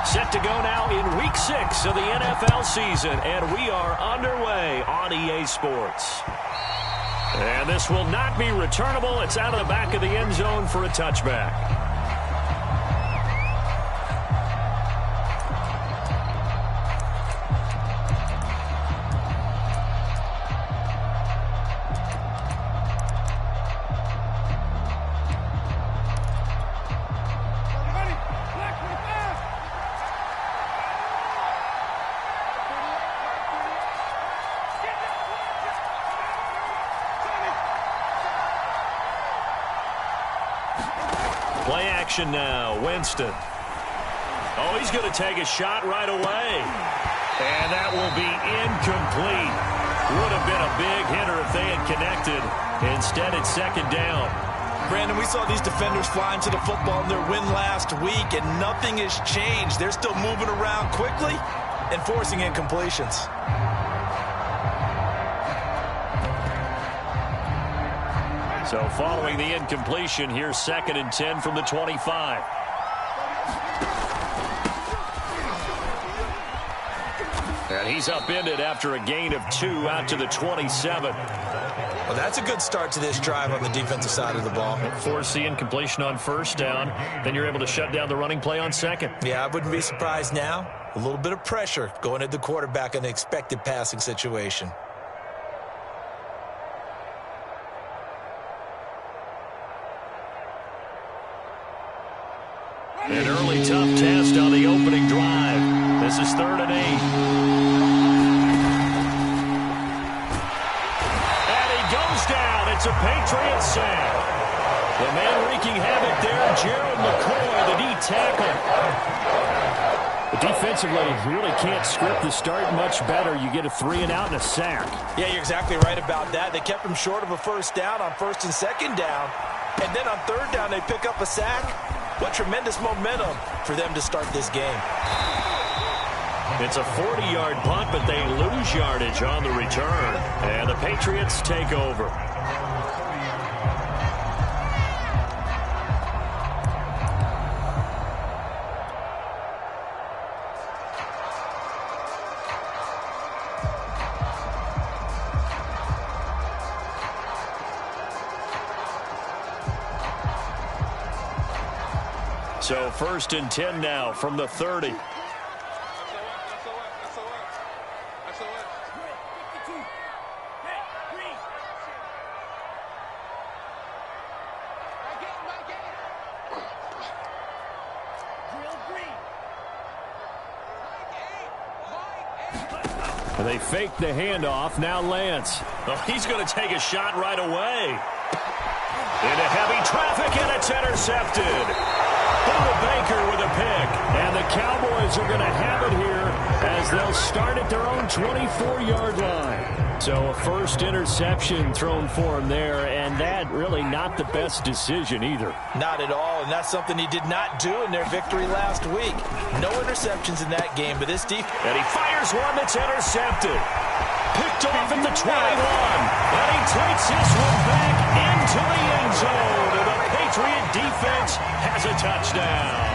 Set to go now in Week 6 of the NFL season, and we are underway on EA Sports. And this will not be returnable. It's out of the back of the end zone for a touchback. Play action now, Winston. Oh, he's going to take a shot right away. And that will be incomplete. Would have been a big hitter if they had connected. Instead, it's second down. Brandon, we saw these defenders flying to the football in their win last week, and nothing has changed. They're still moving around quickly and forcing incompletions. So following the incompletion, here's 2nd and 10 from the 25. And he's upended after a gain of 2 out to the 27. Well, that's a good start to this drive on the defensive side of the ball. Force the incompletion on first down. Then you're able to shut down the running play on second. Yeah, I wouldn't be surprised now. A little bit of pressure going at the quarterback in the expected passing situation. An early tough test on the opening drive. This is 3rd and 8. And he goes down. It's a Patriot sack. The man wreaking havoc there, Gerald McCoy, the D tackle. But defensively, you really can't script the start much better. You get a 3-and-out and a sack. Yeah, you're exactly right about that. They kept him short of a first down on 1st and 2nd down. And then on 3rd down, they pick up a sack. What tremendous momentum for them to start this game. It's a 40-yard punt, but they lose yardage on the return. And the Patriots take over. So 1st and 10 now from the 30. And they fake the handoff. Now Lance. Oh, he's going to take a shot right away. Into heavy traffic, and it's intercepted. Baker with a pick, and the Cowboys are going to have it here as they'll start at their own 24-yard line. So a first interception thrown for him there, and that really not the best decision either. Not at all, and that's something he did not do in their victory last week. No interceptions in that game, but this defense. And he fires one that's intercepted. Picked off at the 21, and he takes this one back into the end zone. And the Patriot defense has a touchdown.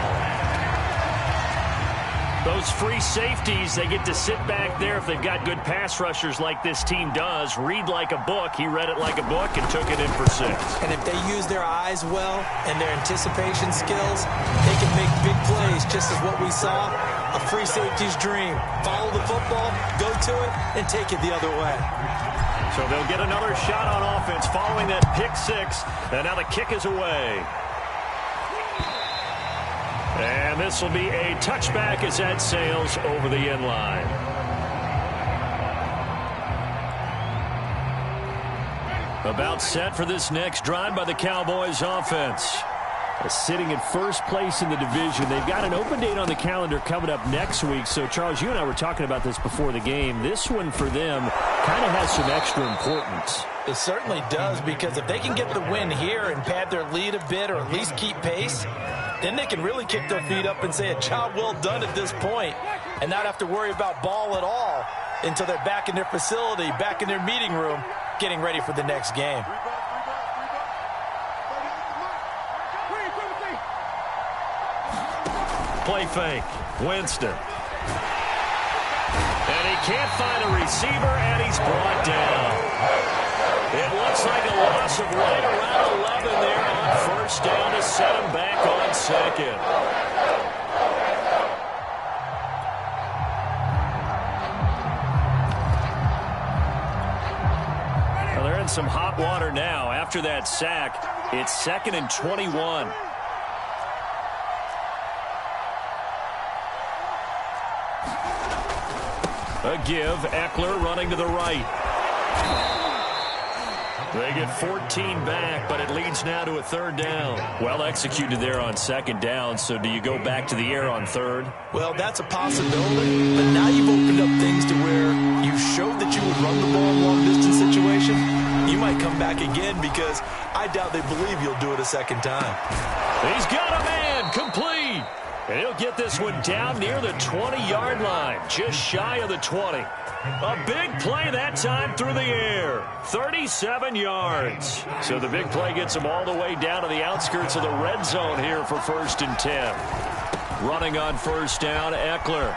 Those free safeties, they get to sit back there if they've got good pass rushers like this team does. Read like a book. He read it like a book and took it in for 6. And if they use their eyes well and their anticipation skills, they can make big plays, just as what we saw. A free safety's dream. Follow the football, go to it, and take it the other way. So they'll get another shot on offense following that pick 6. And now the kick is away. And this will be a touchback as that sails over the end line. About set for this next drive by the Cowboys offense. Sitting in first place in the division. They've got an open date on the calendar coming up next week. So, Charles, you and I were talking about this before the game. This one for them kind of has some extra importance. It certainly does, because if they can get the win here and pad their lead a bit or at least keep pace, then they can really kick their feet up and say a job well done at this point and not have to worry about ball at all until they're back in their facility, back in their meeting room, getting ready for the next game. play fake. Winston. And he can't find a receiver, and he's brought down. It looks like a loss of right around 11 there on first down to set him back on second. Well, they're in some hot water now. After that sack, it's 2nd and 21. A give, Eckler running to the right. They get 14 back, but it leads now to a 3rd down. Well executed there on 2nd down, so do you go back to the air on 3rd? Well, that's a possibility, but now you've opened up things to where you showed that you would run the ball in long-distance situation. You might come back again because I doubt they believe you'll do it a 2nd time. He's got a man, complete. And he'll get this one down near the 20-yard line, just shy of the 20. A big play that time through the air, 37 yards. So the big play gets him all the way down to the outskirts of the red zone here for 1st and 10. Running on 1st down, Eckler.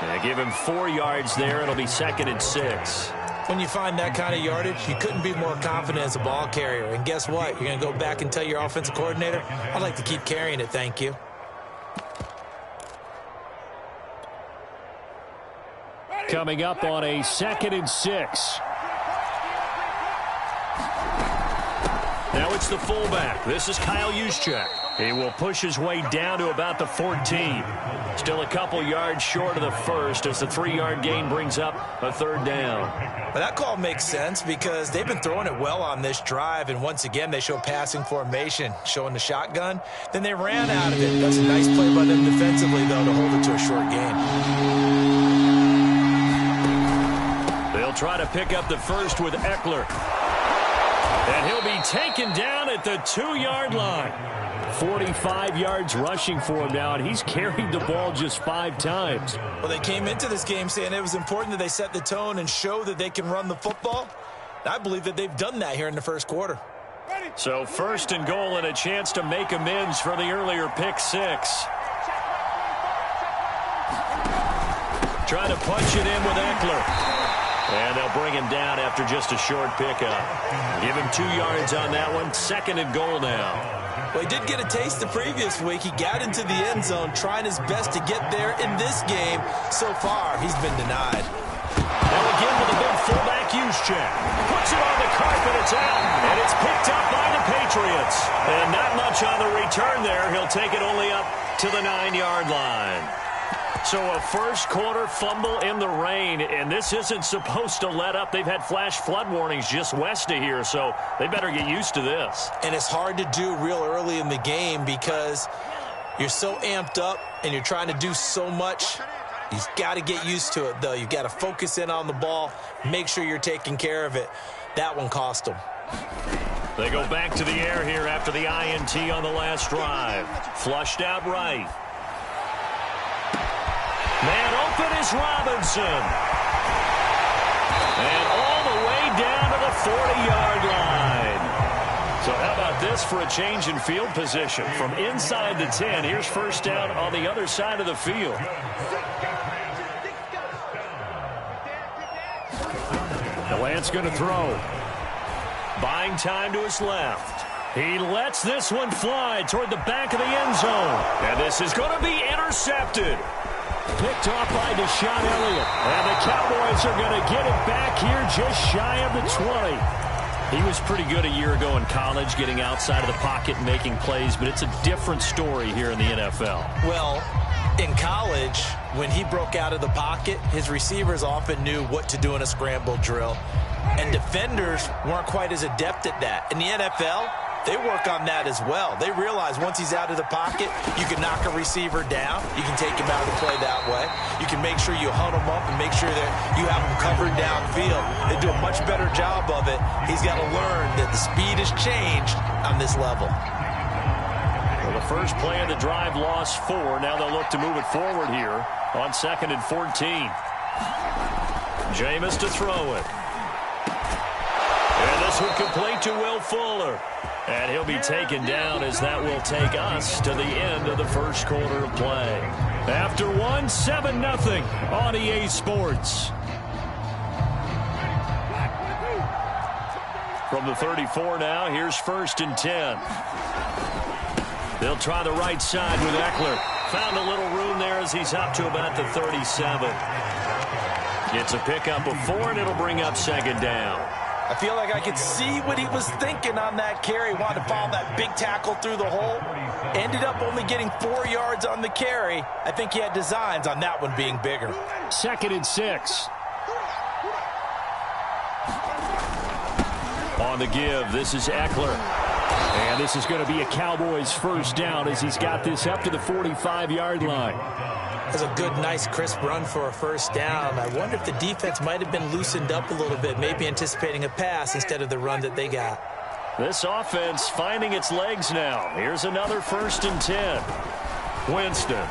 They give him 4 yards there. It'll be 2nd and 6. When you find that kind of yardage, you couldn't be more confident as a ball carrier. And guess what? You're going to go back and tell your offensive coordinator, I'd like to keep carrying it, thank you. Coming up on a 2nd and 6. Now it's the fullback. This is Kyle Juszczyk. He will push his way down to about the 14. Still a couple yards short of the first as the 3-yard gain brings up a 3rd down. Well, that call makes sense because they've been throwing it well on this drive, and once again they show passing formation, showing the shotgun. Then they ran out of it. That's a nice play by them defensively, though, to hold it to a short gain. They'll try to pick up the first with Eckler. And he'll be taken down at the 2-yard line. 45 yards rushing for him now, and he's carried the ball just 5 times. Well, they came into this game saying it was important that they set the tone and show that they can run the football. I believe that they've done that here in the first quarter. So 1st and goal and a chance to make amends for the earlier pick 6. Trying to punch it in with Eckler. And they'll bring him down after just a short pickup. Give him 2 yards on that one. 2nd and goal now. Well, he did get a taste the previous week. He got into the end zone, trying his best to get there in this game. So far, he's been denied. Now again with the big fullback, Juszczyk. Puts it on the carpet, it's out, and it's picked up by the Patriots. And not much on the return there. He'll take it only up to the 9-yard line. So a first quarter fumble in the rain, and this isn't supposed to let up. They've had flash flood warnings just west of here, so they better get used to this. And it's hard to do real early in the game because you're so amped up and you're trying to do so much. You've got to get used to it, though. You've got to focus in on the ball, make sure you're taking care of it. That one cost them. They go back to the air here after the INT on the last drive. Flushed out right. Man open is Robinson. And all the way down to the 40-yard line. So how about this for a change in field position? From inside the 10, here's 1st down on the other side of the field. Lance going to throw. Buying time to his left. He lets this one fly toward the back of the end zone. And this is going to be intercepted. Picked off by Deshaun Elliott. And the Cowboys are going to get it back here just shy of the 20. He was pretty good a year ago in college, getting outside of the pocket and making plays, but it's a different story here in the NFL. Well, in college, when he broke out of the pocket, his receivers often knew what to do in a scramble drill. And defenders weren't quite as adept at that. In the NFL, they work on that as well. They realize once he's out of the pocket, you can knock a receiver down. You can take him out of the play that way. You can make sure you hunt him up and make sure that you have him covered downfield. They do a much better job of it. He's got to learn that the speed has changed on this level. Well, the first play of the drive lost 4. Now they'll look to move it forward here on 2nd and 14. Jameis to throw it. And this one complete to Will Fuller. And he'll be taken down as that will take us to the end of the first quarter of play. After one, 7-0 on EA Sports. From the 34 now, here's 1st and 10. They'll try the right side with Eckler. Found a little room there as he's up to about the 37. Gets a pickup of 4, and it'll bring up 2nd down. I feel like I could see what he was thinking on that carry. Wanted to follow that big tackle through the hole. Ended up only getting 4 yards on the carry. I think he had designs on that one being bigger. 2nd and 6. On the give, this is Eckler. And this is going to be a Cowboys 1st down as he's got this up to the 45-yard line. That's a good, nice, crisp run for a 1st down. I wonder if the defense might have been loosened up a little bit, maybe anticipating a pass instead of the run that they got. This offense finding its legs now. Here's another 1st and 10. Winston.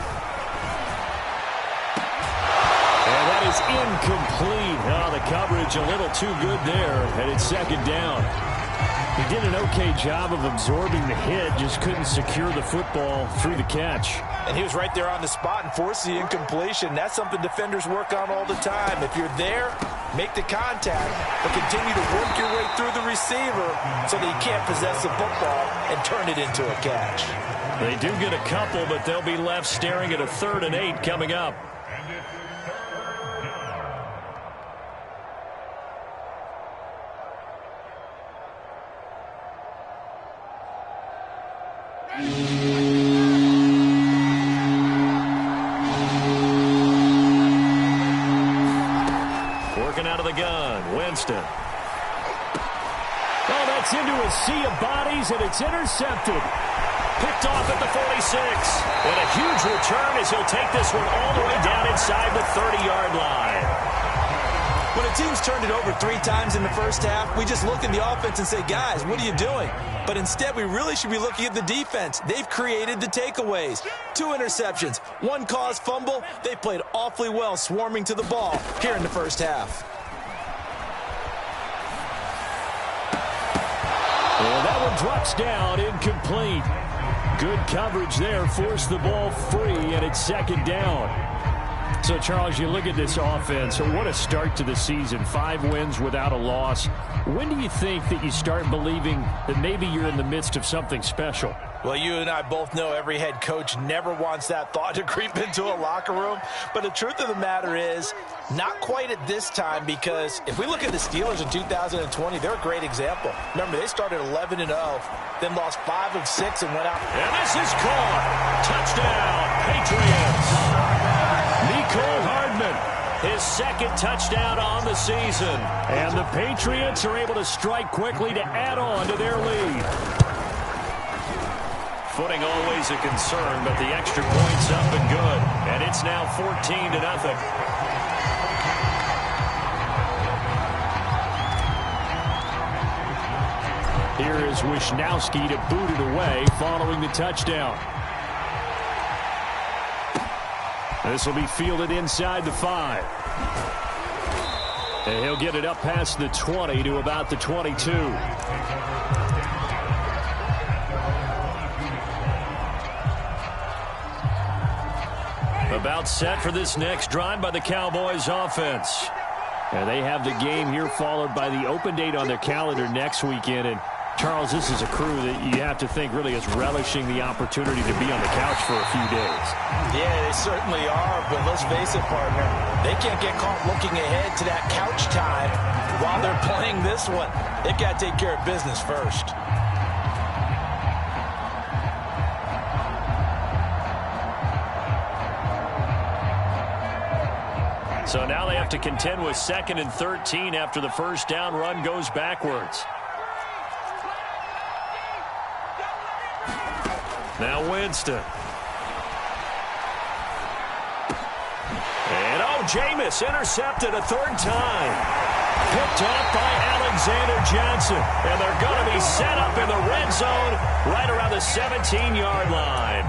And that is incomplete. Oh, the coverage a little too good there, and it's 2nd down. He did an okay job of absorbing the hit, just couldn't secure the football through the catch. And he was right there on the spot and forced the incompletion. That's something defenders work on all the time. If you're there, make the contact, but continue to work your way through the receiver so that he can't possess the football and turn it into a catch. They do get a couple, but they'll be left staring at a 3rd and 8 coming up. Working out of the gun, Winston. Oh, that's into a sea of bodies, and it's intercepted. Picked off at the 46. And a huge return as he'll take this one all the way down inside the 30-yard line. When a team's turned it over 3 times in the 1st half, we just look at the offense and say, guys, what are you doing? But instead, we really should be looking at the defense. They've created the takeaways. 2 interceptions, 1 caused fumble. They played awfully well swarming to the ball here in the 1st half. Well, that one drops down, incomplete. Good coverage there, forced the ball free, and it's 2nd down. So, Charles, you look at this offense, what a start to the season. 5 wins without a loss. When do you think that you start believing that maybe you're in the midst of something special? Well, you and I both know every head coach never wants that thought to creep into a locker room. But the truth of the matter is, not quite at this time, because if we look at the Steelers in 2020, they're a great example. Remember, they started 11-0, then lost 5 of 6 and went out. And this is caught. Touchdown, Patriots. Nicole Hardman, his 2nd touchdown on the season. And the Patriots are able to strike quickly to add on to their lead. Footing always a concern, but the extra point's up and good. And it's now 14-0. Here is Wisnowski to boot it away following the touchdown. This will be fielded inside the 5. And he'll get it up past the 20 to about the 22. About set for this next drive by the Cowboys offense. And they have the game here followed by the open date on their calendar next weekend. And Charles, this is a crew that you have to think really is relishing the opportunity to be on the couch for a few days. Yeah, they certainly are, but let's face it, partner. They can't get caught looking ahead to that couch time while they're playing this one. They've got to take care of business first. So now they have to contend with 2nd and 13 after the 1st down run goes backwards. Now Winston. And Jameis intercepted a 3rd time. Picked off by Alexander Johnson. And they're going to be set up in the red zone right around the 17-yard line.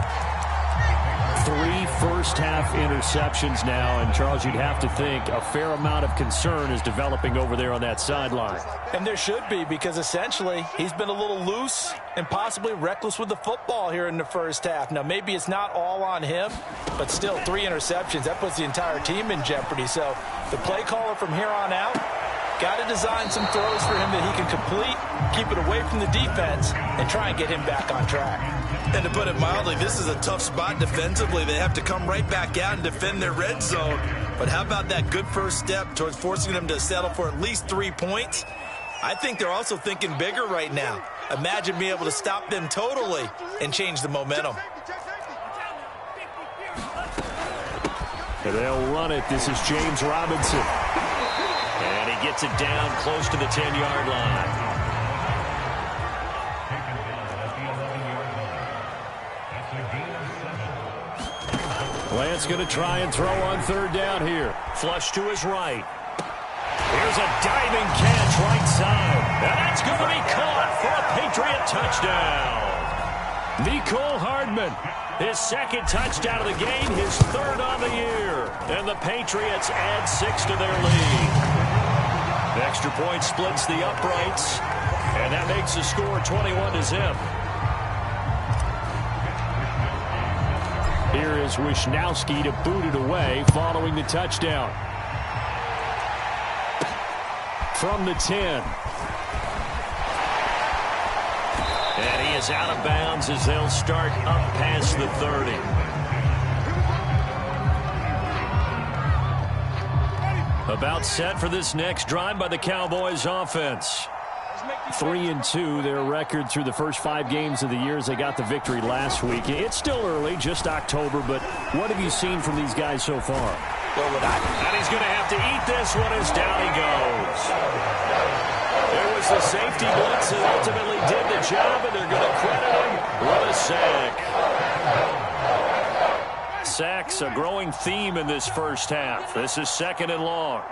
3 first half interceptions now, and Charles, you'd have to think a fair amount of concern is developing over there on that sideline. And there should be, because essentially he's been a little loose and possibly reckless with the football here in the first half. Now, maybe it's not all on him, but still 3 interceptions. That puts the entire team in jeopardy. So the play caller from here on out got to design some throws for him that he can complete, keep it away from the defense, and try and get him back on track. And to put it mildly, this is a tough spot defensively. They have to come right back out and defend their red zone. But how about that good first step towards forcing them to settle for at least 3 points? I think they're also thinking bigger right now. Imagine being able to stop them totally and change the momentum. And they'll run it. This is James Robinson. And he gets it down close to the 10-yard line. Lance going to try and throw on 3rd down here. Flush to his right. Here's a diving catch right side. And that's going to be caught for a Patriot touchdown. Mecole Hardman, his 2nd touchdown of the game, his 3rd on the year. And the Patriots add 6 to their lead. The extra point splits the uprights. And that makes the score 21-0. Here is Wisnowski to boot it away following the touchdown. From the 10. And he is out of bounds as they'll start up past the 30. About set for this next drive by the Cowboys offense. 3-2, their record through the first 5 games of the year as they got the victory last week. It's still early, just October, but what have you seen from these guys so far? And he's going to have to eat this one as down he goes. It was the safety blitz that ultimately did the job, and they're going to credit him with a sack. Sacks, a growing theme in this first half. This is 2nd and long.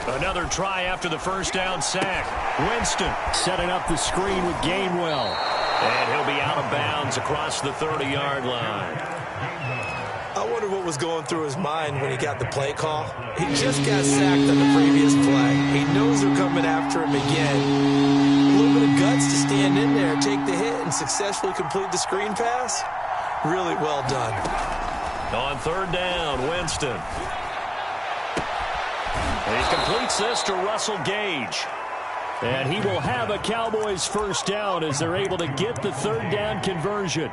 Another try after the first down sack. Winston setting up the screen with Gainwell. And he'll be out of bounds across the 30-yard line. I wonder what was going through his mind when he got the play call. He just got sacked on the previous play. He knows they're coming after him again. A little bit of guts to stand in there, take the hit, and successfully complete the screen pass. Really well done. On 3rd down, Winston. And he completes this to Russell Gage. And he will have a Cowboys first down as they're able to get the 3rd down conversion.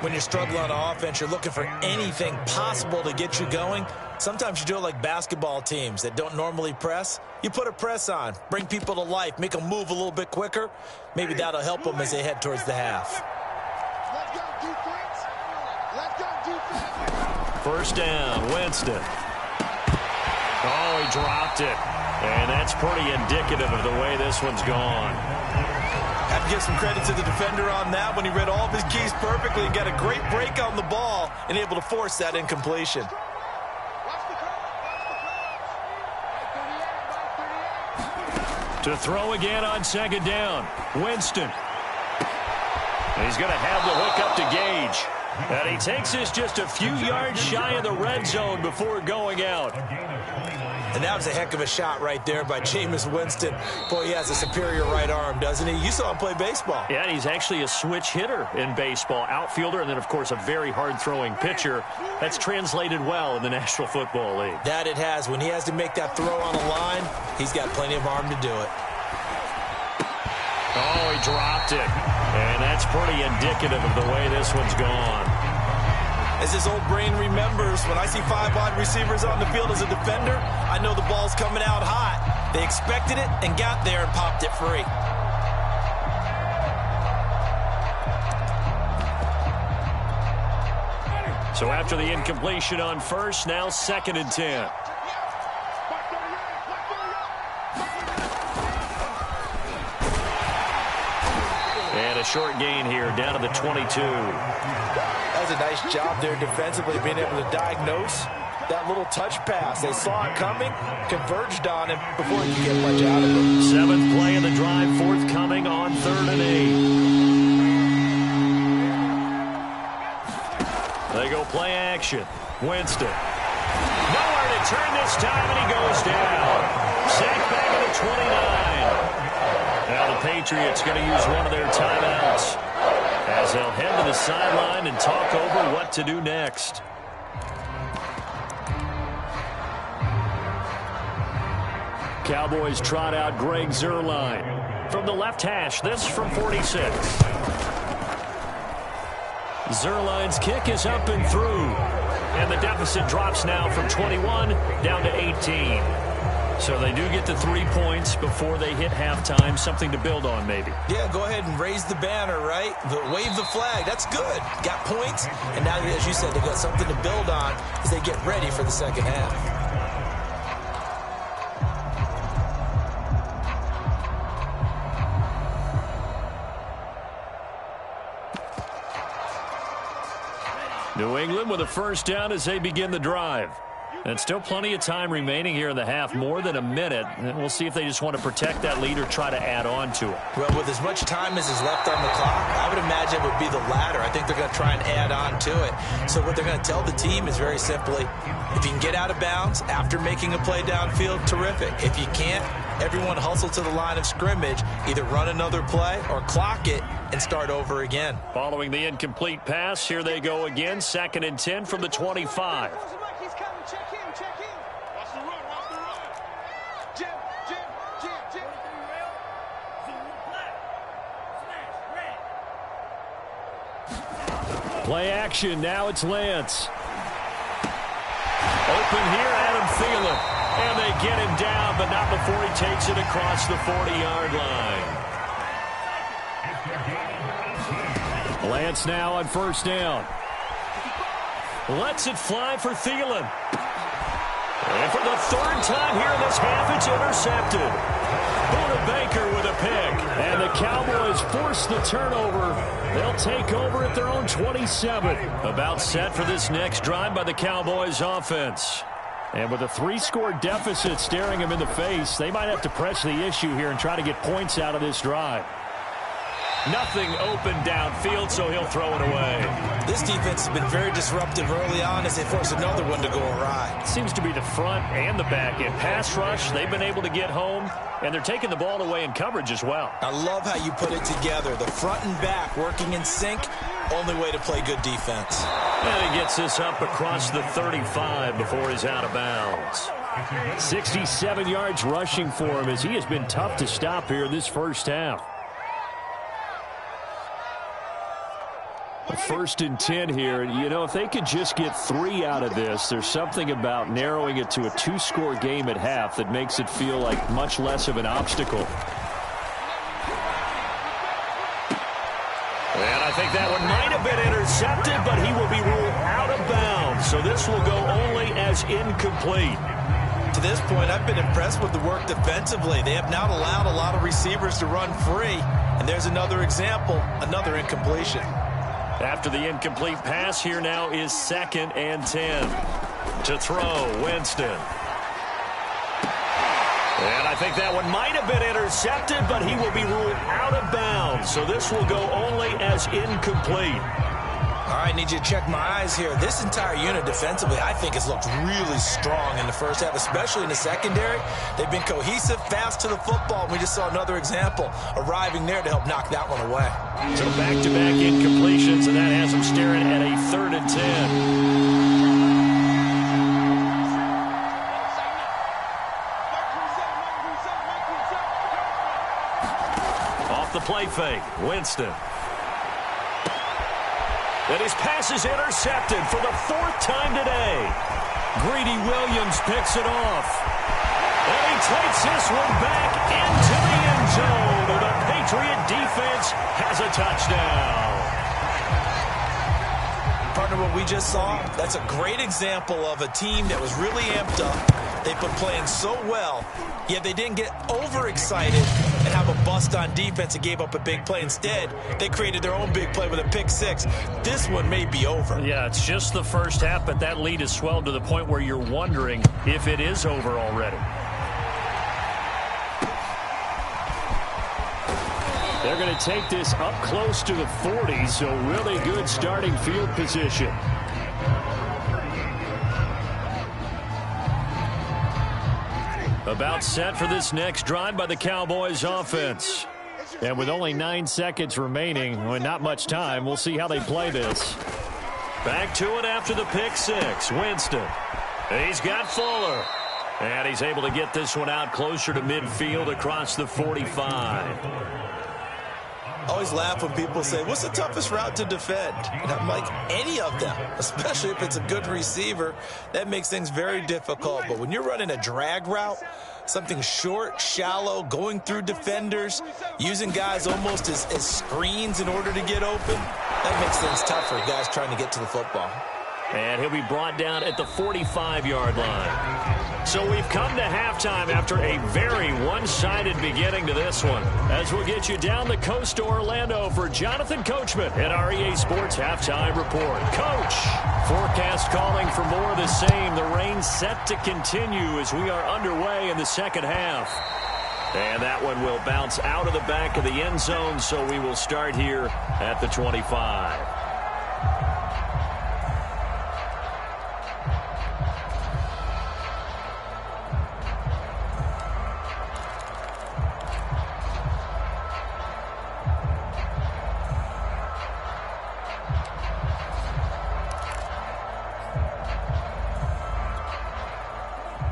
When you're struggling on offense, you're looking for anything possible to get you going. Sometimes you do it like basketball teams that don't normally press. You put a press on, bring people to life, make them move a little bit quicker. Maybe that'll help them as they head towards the half. First down, Winston. Oh, he dropped it. And that's pretty indicative of the way this one's gone. Have to give some credit to the defender on that when he read all of his keys perfectly and got a great break on the ball and able to force that incompletion. To throw again on 2nd down, Winston. And he's going to have the hook up to Gage. And he takes this just a few yards shy of the red zone before going out. And that was a heck of a shot right there by Jameis Winston. Boy, he has a superior right arm, doesn't he? You saw him play baseball. Yeah, he's actually a switch hitter in baseball. Outfielder, and then, of course, a very hard-throwing pitcher. That's translated well in the National Football League. That it has. When he has to make that throw on the line, he's got plenty of arm to do it. Oh, he dropped it. And that's pretty indicative of the way this one's gone. As his old brain remembers, when I see 5 wide receivers on the field as a defender, I know the ball's coming out hot. They expected it and got there and popped it free. So after the incompletion on first, now 2nd and 10. And a short gain here down to the 22. That was a nice job there defensively, being able to diagnose that little touch pass. They saw it coming, converged on him before he could get much out of it. 7th play of the drive, forthcoming on 3rd and 8. So play action. Winston. Nowhere to turn this time, and he goes down. Sacked back at the 29. Now the Patriots going to use one of their timeouts as they'll head to the sideline and talk over what to do next. Cowboys trot out Greg Zuerlein. From the left hash, this from 46. Zuerlein's kick is up and through. And the deficit drops now from 21 down to 18. So they do get the 3 points before they hit halftime. Something to build on, maybe. Yeah, go ahead and raise the banner, right? Wave the flag. That's good. Got points. And now, as you said, they've got something to build on as they get ready for the second half. New England with a first down as they begin the drive. And still plenty of time remaining here in the half, more than a minute. And we'll see if they just want to protect that lead or try to add on to it. Well, with as much time as is left on the clock, I would imagine it would be the latter. I think they're going to try and add on to it. So what they're going to tell the team is very simply, if you can get out of bounds after making a play downfield, terrific. If you can't, everyone hustle to the line of scrimmage, either run another play or clock it and start over again. Following the incomplete pass, here they go again. 2nd and 10 from the 25. Play action. Now it's Lance. Open here, Adam Thielen. And they get him down, but not before he takes it across the 40-yard line. Lance now on first down. Lets it fly for Thielen. And for the 3rd time here in this half, it's intercepted. Buda Baker with a pick. And the Cowboys force the turnover. They'll take over at their own 27. About set for this next drive by the Cowboys offense. And with a 3-score deficit staring them in the face, they might have to press the issue here and try to get points out of this drive. Nothing open downfield, so he'll throw it away. This defense has been very disruptive early on as they force another one to go awry. Seems to be the front and the back end. Pass rush, they've been able to get home, and they're taking the ball away in coverage as well. I love how you put it together. The front and back working in sync, only way to play good defense. And he gets this up across the 35 before he's out of bounds. 67 yards rushing for him as he has been tough to stop here in this first half. 1st and 10 here. You know, if they could just get 3 out of this, there's something about narrowing it to a 2-score game at half that makes it feel like much less of an obstacle. And I think that one might have been intercepted, but he will be ruled out of bounds. So this will go only as incomplete. To this point, I've been impressed with the work defensively. They have not allowed a lot of receivers to run free. And there's another example, another incompletion. After the incomplete pass, here now is 2nd and 10. To throw, Winston. And I think that one might have been intercepted, but he will be ruled out of bounds. So this will go only as incomplete. All right, I need you to check my eyes here. This entire unit defensively, I think, has looked really strong in the first half, especially in the secondary. They've been cohesive, fast to the football. We just saw another example arriving there to help knock that one away. So back-to-back incompletions, and that has them staring at a 3rd and 10. Off the play fake, Winston. And his pass is intercepted for the 4th time today. Greedy Williams picks it off. And he takes this one back into the end zone. And the Patriot defense has a touchdown. Partner, what we just saw, that's a great example of a team that was really amped up. They've been playing so well, yet they didn't get overexcited and have a bust on defense and gave up a big play. Instead, they created their own big play with a pick 6. This one may be over. Yeah, it's just the first half, but that lead has swelled to the point where you're wondering if it is over already. They're going to take this up close to the 40, so really good starting field position. About set for this next drive by the Cowboys offense. And with only 9 seconds remaining, and not much time, we'll see how they play this. Back to it after the pick six. Winston. He's got Fuller. And he's able to get this one out closer to midfield across the 45. I always laugh when people say, what's the toughest route to defend? And I'm like, any of them, especially if it's a good receiver. That makes things very difficult. But when you're running a drag route, something short, shallow, going through defenders, using guys almost as screens in order to get open, that makes things tough for guys trying to get to the football. And he'll be brought down at the 45-yard line. So we've come to halftime after a very one-sided beginning to this one. As we'll get you down the coast to Orlando for Jonathan Coachman at our EA Sports Halftime Report. Coach, forecast calling for more of the same. The rain set to continue as we are underway in the second half. And that one will bounce out of the back of the end zone, so we will start here at the 25.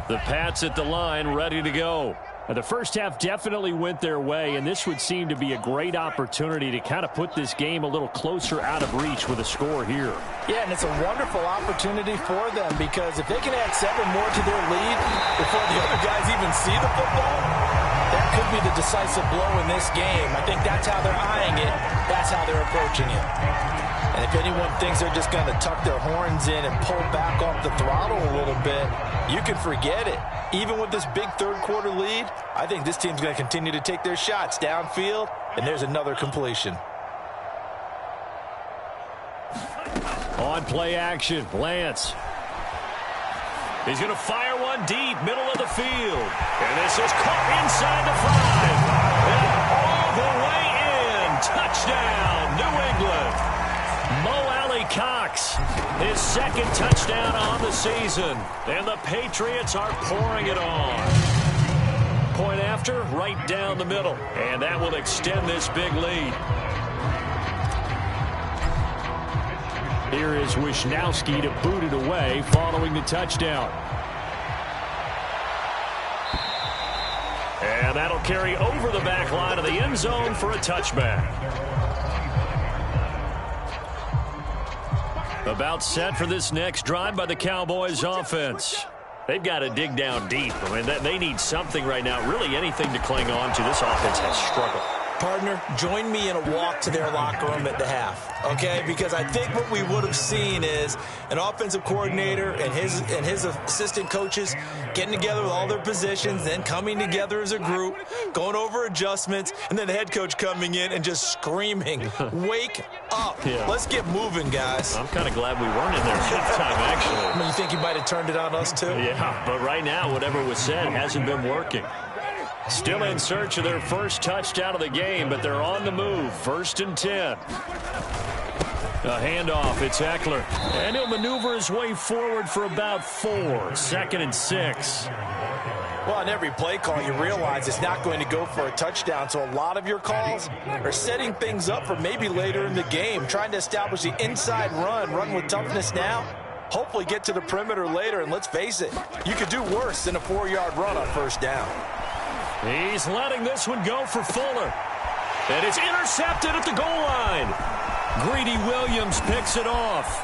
The Pats at the line, ready to go. The first half definitely went their way, and this would seem to be a great opportunity to kind of put this game a little closer out of reach with a score here. Yeah, and it's a wonderful opportunity for them because if they can add 7 more to their lead before the other guys even see the football, that could be the decisive blow in this game. I think that's how they're eyeing it. That's how they're approaching it. And if anyone thinks they're just going to tuck their horns in and pull back off the throttle a little bit, you can forget it. Even with this big third-quarter lead, I think this team's going to continue to take their shots downfield, and there's another completion. On play action, Lance. He's going to fire one deep, middle of the field. And this is caught inside the 5. And all the way in. Touchdown, New England. Mo Alley-Cox, his second touchdown on the season. And the Patriots are pouring it on. Point after, right down the middle. And that will extend this big lead. Here is Wisnowski to boot it away following the touchdown. And that'll carry over the back line of the end zone for a touchback. About set for this next drive by the Cowboys offense. They've got to dig down deep. I mean, they need something right now, really anything to cling on to. This offense has struggled. Partner, join me in a walk to their locker room at the half, okay? Because I think what we would have seen is an offensive coordinator and his assistant coaches getting together with all their positions, then coming together as a group, going over adjustments, and then the head coach coming in and just screaming, wake up. Yeah. Let's get moving, guys. I'm kind of glad we weren't in there at halftime, actually. I mean, you think he might have turned it on us, too? Yeah, but right now, whatever was said hasn't been working. Still in search of their first touchdown of the game, but they're on the move. 1st and 10. A handoff, it's Eckler. And he'll maneuver his way forward for about 4. 2nd and 6. Well, on every play call, you realize it's not going to go for a touchdown, so a lot of your calls are setting things up for maybe later in the game, trying to establish the inside run with toughness now, hopefully get to the perimeter later, and let's face it, you could do worse than a 4-yard run on 1st down. He's letting this one go for Fuller. And it's intercepted at the goal line. Greedy Williams picks it off.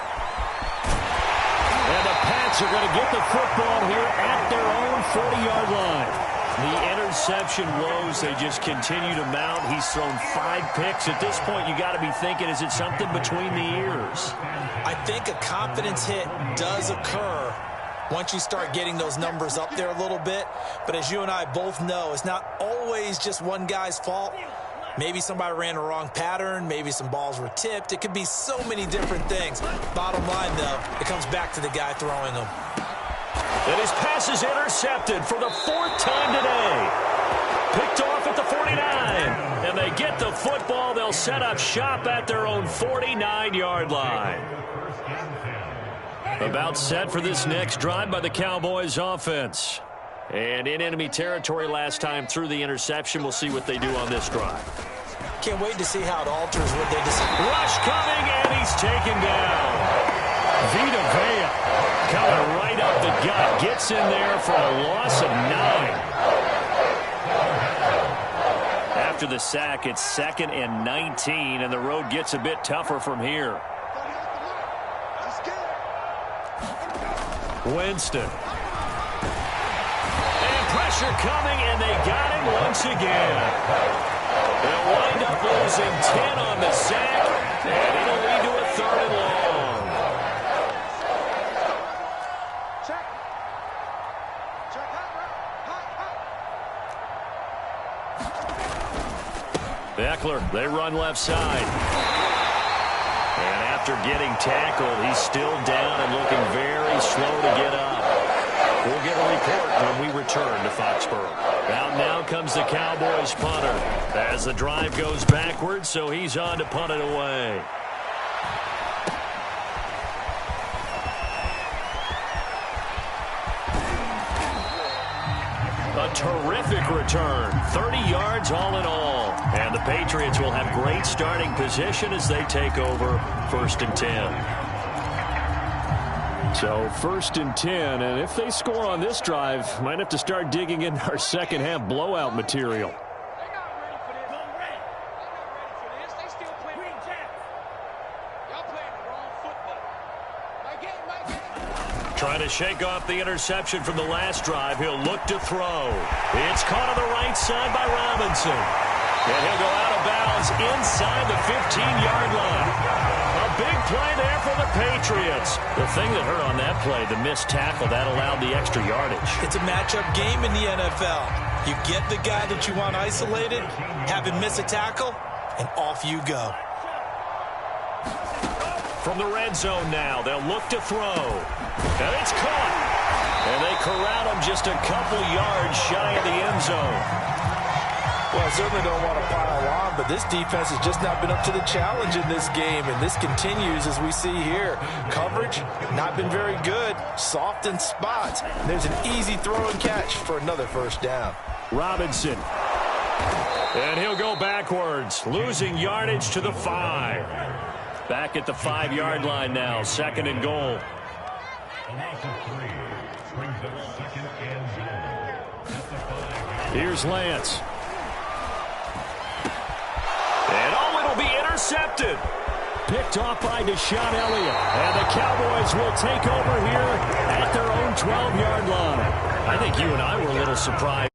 And the Pats are going to get the football here at their own 40-yard line. The interception woes, they just continue to mount. He's thrown 5 picks. At this point, you got to be thinking, is it something between the ears? I think a confidence hit does occur once you start getting those numbers up there a little bit. But as you and I both know, it's not always just one guy's fault. Maybe somebody ran a wrong pattern. Maybe some balls were tipped. It could be so many different things. Bottom line, though, it comes back to the guy throwing them. And his pass is intercepted for the 4th time today. Picked off at the 49. And they get the football. They'll set up shop at their own 49-yard line. About set for this next drive by the Cowboys offense. And in enemy territory last time through the interception. We'll see what they do on this drive. Can't wait to see how it alters what they decide. Rush coming, and he's taken down. Vita Vea coming right up the gut. Gets in there for a loss of 9. After the sack, it's 2nd and 19, and the road gets a bit tougher from here. Winston. And pressure coming, and they got him once again. They'll wind up losing 10 on the sack, and it'll lead to a 3rd and long. Beckler, they run left side. And after getting tackled, he's still down and looking very slow to get up. We'll get a report when we return to Foxborough. Out now comes the Cowboys punter as the drive goes backwards, so he's on to punt it away. A terrific return, 30 yards all in all. And the Patriots will have great starting position as they take over 1st and 10. So 1st and 10, and if they score on this drive, might have to start digging in our second half blowout material. Trying to shake off the interception from the last drive. He'll look to throw. It's caught on the right side by Robinson. And he'll go out of bounds inside the 15-yard line. A big play there for the Patriots. The thing that hurt on that play, the missed tackle, that allowed the extra yardage. It's a matchup game in the NFL. You get the guy that you want isolated, have him miss a tackle, and off you go. From the red zone now, they'll look to throw. And it's caught. And they corral him just a couple yards shy of the end zone. Well, I certainly don't want to pile on, but this defense has just not been up to the challenge in this game, and this continues as we see here. Coverage, not been very good. Soft in spots. There's an easy throw and catch for another 1st down. Robinson. And he'll go backwards, losing yardage to the 5. Back at the 5-yard line now, 2nd and goal. Here's Lance. And it'll be intercepted. Picked off by Deshaun Elliott. And the Cowboys will take over here at their own 12-yard line. I think you and I were a little surprised.